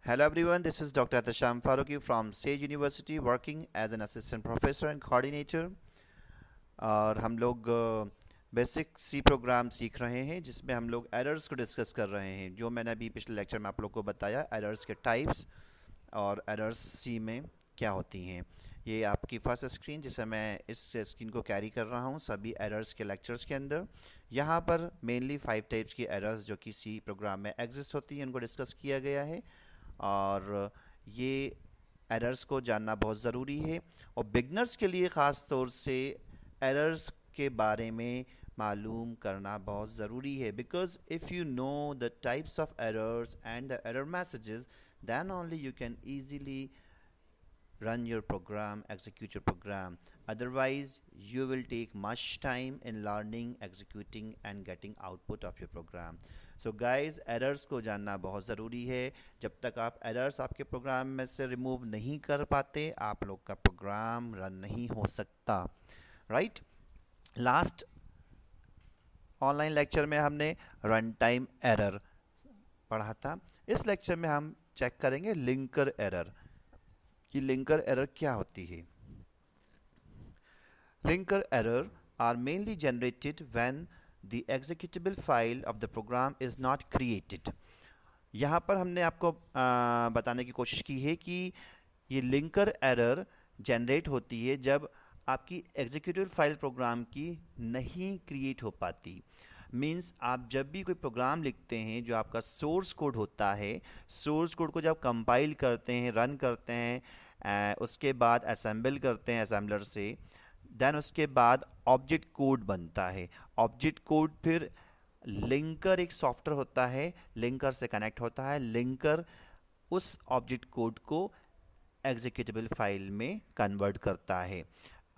Hello everyone, this is Dr. Atasham Faruqi from Sage University working as an assistant professor and coordinator। और हम लोग basic C program सीख रहे हैं जिसमें हम लोग एरर्स को डिस्कस कर रहे हैं। जो मैंने अभी पिछले लेक्चर में आप लोग को बताया, एरर्स के टाइप्स और एरर्स सी में क्या होती हैं। ये आपकी फर्स्ट स्क्रीन जिसे मैं इस स्क्रीन को कैरी कर रहा हूँ सभी एरर्स के लेक्चर्स के अंदर। यहाँ पर मेनली 5 टाइप्स की एरर्स जो कि सी प्रोग्राम में एग्जिस्ट होती हैं उनको डिस्कस किया गया है, और ये एरर्स को जानना बहुत ज़रूरी है। और बिगनर्स के लिए ख़ास तौर से एरर्स के बारे में मालूम करना बहुत ज़रूरी है, because if you know the types of errors and the error messages, then only you can easily run your program, execute your program. Otherwise you will take much time in learning, executing and getting output of your program. So guys, errors को जानना बहुत ज़रूरी है। जब तक आप errors आपके programme में से रिमूव नहीं कर पाते, आप लोग का प्रोग्राम रन नहीं हो सकता, राइट। लास्ट ऑनलाइन लेक्चर में हमने रन टाइम एरर पढ़ा था। इस लेक्चर में हम चेक करेंगे लिंकर एरर कि लिंकर एरर क्या होती है। Linker error are mainly generated when the executable file of the program is not created. यहाँ पर हमने आपको बताने की कोशिश की है कि ये लिंकर एरर जनरेट होती है जब आपकी एग्जीक्यूटेबल फाइल प्रोग्राम की नहीं क्रिएट हो पाती। मीन्स आप जब भी कोई प्रोग्राम लिखते हैं, जो आपका सोर्स कोड होता है, सोर्स कोड को जब कंपाइल करते हैं, रन करते हैं, उसके बाद असेंबल करते हैं असेंबलर से, देन उसके बाद ऑब्जेक्ट कोड बनता है। ऑब्जेक्ट कोड फिर लिंकर एक सॉफ्टवेयर होता है, लिंकर से कनेक्ट होता है। लिंकर उस ऑब्जेक्ट कोड को एग्जीक्यूटेबल फाइल में कन्वर्ट करता है।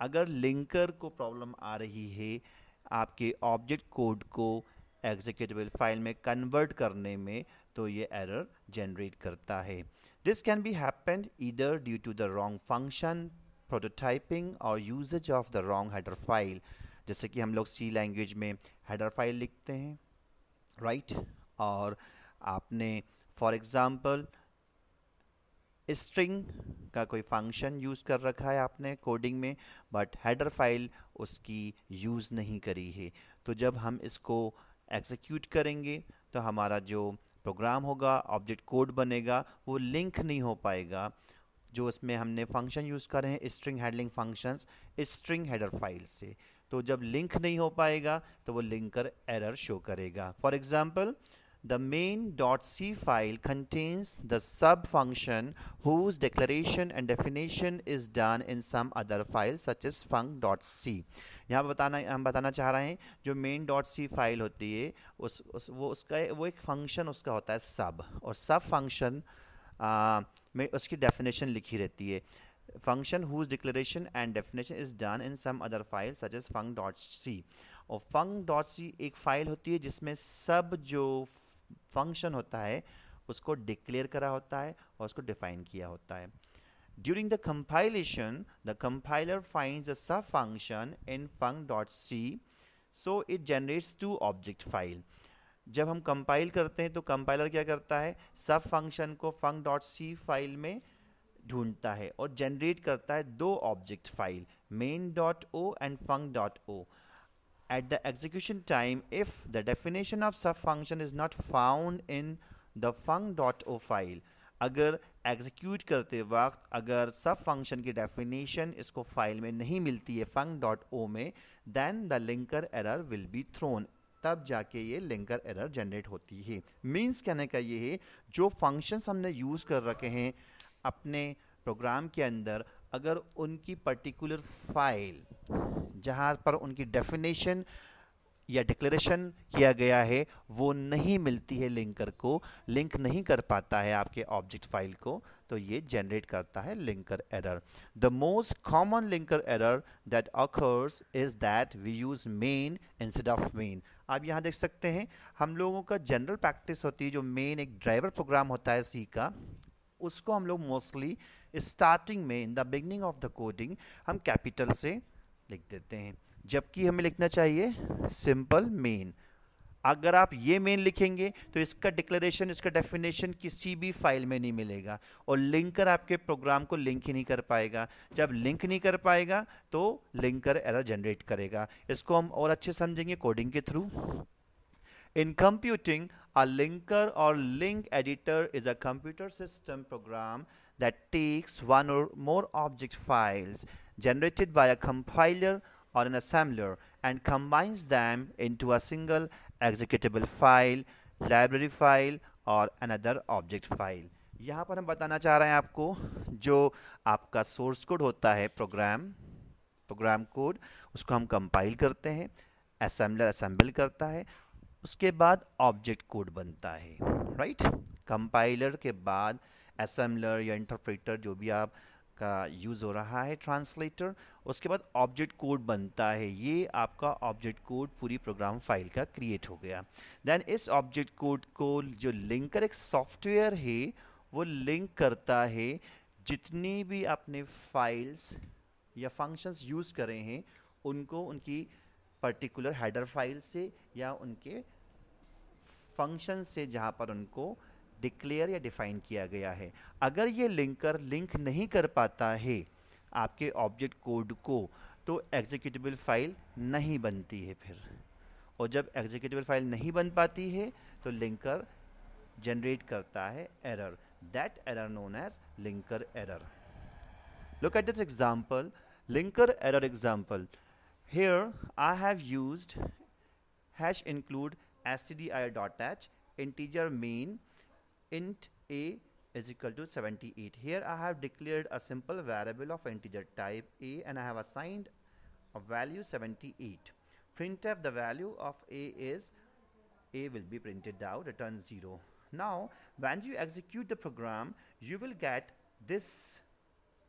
अगर लिंकर को प्रॉब्लम आ रही है आपके ऑब्जेक्ट कोड को एग्जीक्यूटेबल फाइल में कन्वर्ट करने में, तो ये एरर जनरेट करता है। This can be happened either due to the wrong function, prototyping और usage of the wrong header file. जैसे कि हम लोग सी लैंग्वेज में हेडर फाइल लिखते हैं, राइट, और आपने फॉर एग्जांपल स्ट्रिंग का कोई फंक्शन यूज़ कर रखा है आपने कोडिंग में, बट हेडर फाइल उसकी यूज़ नहीं करी है। तो जब हम इसको एग्जीक्यूट करेंगे तो हमारा जो प्रोग्राम होगा, ऑब्जेक्ट कोड बनेगा, वो लिंक नहीं हो पाएगा। जो उसमें हमने फंक्शन यूज़ कर रहे हैं string handling functions, string header file से, तो जब लिंक नहीं हो पाएगा तो वो लिंकर एरर शो करेगा। For example, the main.c file contains the sub function whose declaration and definition is done in some other file such as func.c। यहाँ हम बताना चाह रहे हैं जो main.c फाइल होती है वो एक फंक्शन उसका होता है सब, और सब फंक्शन में उसकी डेफिनेशन लिखी रहती है। Function whose declaration and definition is done in some other file such as func.c। और func.c एक फाइल होती है जिसमें सब जो फंक्शन होता है उसको डिक्लेयर करा होता है और उसको डिफाइन किया होता है। During the compilation the compiler finds a sub function in func.c, so it generates two object file. जब हम कंपाइल करते हैं तो कंपाइलर क्या करता है, सब फंक्शन को func.c फाइल में ढूंढता है और जनरेट करता है दो object file, main.o and func.o। At the execution time, if the definition of sub function is not found in the func.o file, अगर एग्जीक्यूट करते वक्त अगर सब फंक्शन की डेफिनेशन इसको फाइल में नहीं मिलती है func.o में, then the linker error will be thrown। तब जाके ये लिंकर एरर जनरेट होती है। मीन्स कहने का ये है, जो फंक्शंस हमने यूज़ कर रखे हैं अपने प्रोग्राम के अंदर, अगर उनकी पर्टिकुलर फाइल जहाँ पर उनकी डेफिनेशन या डिक्लेरेशन किया गया है वो नहीं मिलती है, लिंकर को लिंक नहीं कर पाता है आपके ऑब्जेक्ट फाइल को, तो ये जनरेट करता है linker error. The most common linker error that occurs is that we use main instead of main. आप यहाँ देख सकते हैं हम लोगों का जनरल प्रैक्टिस होती है, जो मेन एक ड्राइवर प्रोग्राम होता है सी का, उसको हम लोग मोस्टली स्टार्टिंग में in the beginning of the coding हम कैपिटल से लिख देते हैं, जबकि हमें लिखना चाहिए सिंपल मेन। अगर आप ये मेन लिखेंगे तो इसका डिक्लेरेशन, इसका डेफिनेशन किसी भी फाइल में नहीं मिलेगा, और लिंकर आपके प्रोग्राम को लिंक ही नहीं कर पाएगा। जब लिंक नहीं कर पाएगा तो लिंकर एरर जनरेट करेगा। इसको हम और अच्छे समझेंगे कोडिंग के through. In computing, a linker or link editor is a computer system program that takes one or more object files generated by a compiler or an assembler and combines them into a single executable file, library file or another object file. यहाँ पर हम बताना चाह रहे हैं आपको, जो आपका सोर्स कोड होता है प्रोग्राम कोड, उसको हम कंपाइल करते हैं, असेंबलर असेंबल करता है, उसके बाद ऑब्जेक्ट कोड बनता है, राइट। कंपाइलर के बाद असेंबलर या इंटरप्रेटर जो भी आपका यूज़ हो रहा है, ट्रांसलेटर, उसके बाद ऑब्जेक्ट कोड बनता है। ये आपका ऑब्जेक्ट कोड पूरी प्रोग्राम फाइल का क्रिएट हो गया। देन इस ऑब्जेक्ट कोड को जो लिंकर, एक सॉफ्टवेयर है, वो लिंक करता है जितनी भी आपने फाइल्स या फंक्शंस यूज़ करे हैं उनको उनकी पर्टिकुलर हेडर फाइल से या उनके फंक्शन से जहाँ पर उनको डिक्लेयर या डिफाइन किया गया है। अगर ये लिंकर लिंक नहीं कर पाता है आपके ऑब्जेक्ट कोड को, तो एग्जीक्यूटेबल फाइल नहीं बनती है फिर, और जब एग्जीक्यूटेबल फाइल नहीं बन पाती है तो लिंकर जनरेट करता है error. That error known as linker error. Look at this example, linker error example. Here I have used hash include stdir.h integer main int a is equal to 78. Here I have declared a simple variable of integer type a and I have assigned a value 78. Printf, the value of a is, a will be printed out, return 0. Now when you execute the program, you will get this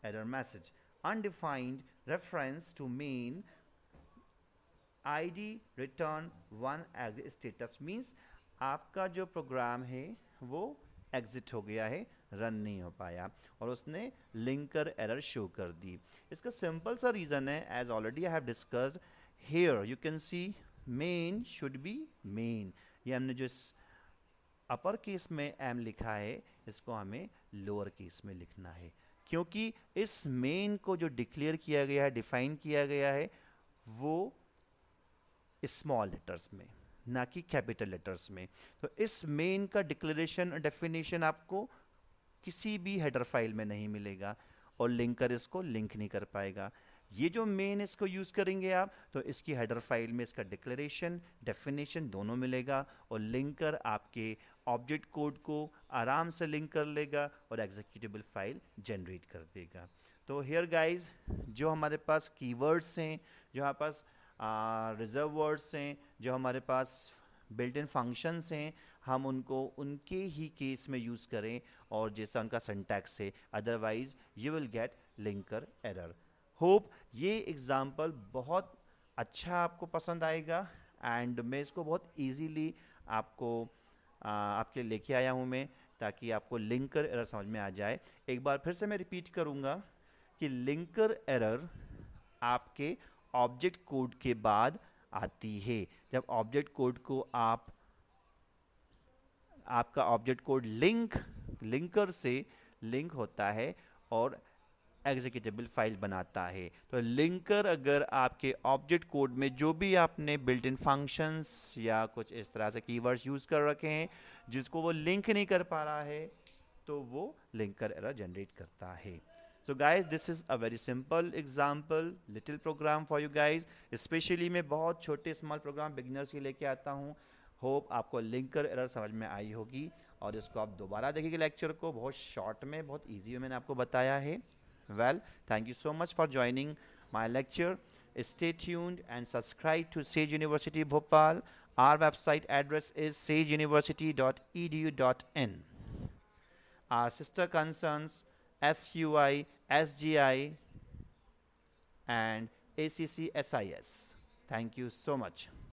error message: undefined reference to main id return 1 exit status। Means आपका जो programme है वो exit हो गया है, run नहीं हो पाया, और उसने लिंकर एरर शो कर दी। इसका सिंपल सा रीज़न है, as already I have discussed here, you can see main should be main. ये हमने जो अपर केस में एम लिखा है, इसको हमें लोअर केस में लिखना है, क्योंकि इस मेन को जो डिक्लेयर किया गया है, डिफाइन किया गया है, वो स्मॉल लेटर्स में, ना कि कैपिटल लेटर्स में। तो इस मेन का डिक्लेरेशन, डेफिनेशन आपको किसी भी हेडर फाइल में नहीं मिलेगा, और लिंकर इसको लिंक नहीं कर पाएगा। ये जो मेन इसको यूज़ करेंगे आप, तो इसकी हेडर फाइल में इसका डिक्लेरेशन, डेफिनेशन दोनों मिलेगा, और लिंकर आपके ऑब्जेक्ट कोड को आराम से लिंक कर लेगा और एग्जीक्यूटेबल फाइल जनरेट कर देगा। तो हियर गाइज, जो हमारे पास कीवर्ड्स हैं, जो हमारे पास रिजर्व वर्ड्स हैं, जो हमारे पास बिल्ट इन फंक्शंस हैं, हम उनको उनके ही केस में यूज़ करें और जैसा उनका सिंटैक्स है, otherwise you will get linker error. Hope ये एग्जाम्पल बहुत अच्छा आपको पसंद आएगा, एंड मैं इसको बहुत इजीली आपको आपके लेके आया हूँ मैं, ताकि आपको लिंकर एरर समझ में आ जाए। एक बार फिर से मैं रिपीट करूँगा कि लिंकर एरर आपके ऑब्जेक्ट कोड के बाद आती है। जब ऑब्जेक्ट कोड को आपका ऑब्जेक्ट कोड लिंकर से लिंक होता है और एग्जीक्यूटेबल फाइल बनाता है, तो लिंकर अगर आपके ऑब्जेक्ट कोड में जो भी आपने बिल्ट इन फंक्शंस या कुछ इस तरह से कीवर्ड्स यूज कर रखे हैं जिसको वो लिंक नहीं कर पा रहा है, तो वो लिंकर एरर जनरेट करता है। So guys, this is a very simple example, little program for you guys. Especially मैं बहुत छोटे small program beginners के लेके आता हूँ। Hope आपको लिंकर एरर समझ में आई होगी, और इसको आप दोबारा देखिए लेक्चर को, बहुत शॉर्ट में, बहुत इजी में मैंने आपको बताया है। Well, thank you so much for joining my lecture. Stay tuned and subscribe to Sage University Bhopal. Our website address is sageuniversity.edu.in. Our sister concerns SUI, SGI and ACCSIS. Thank you so much.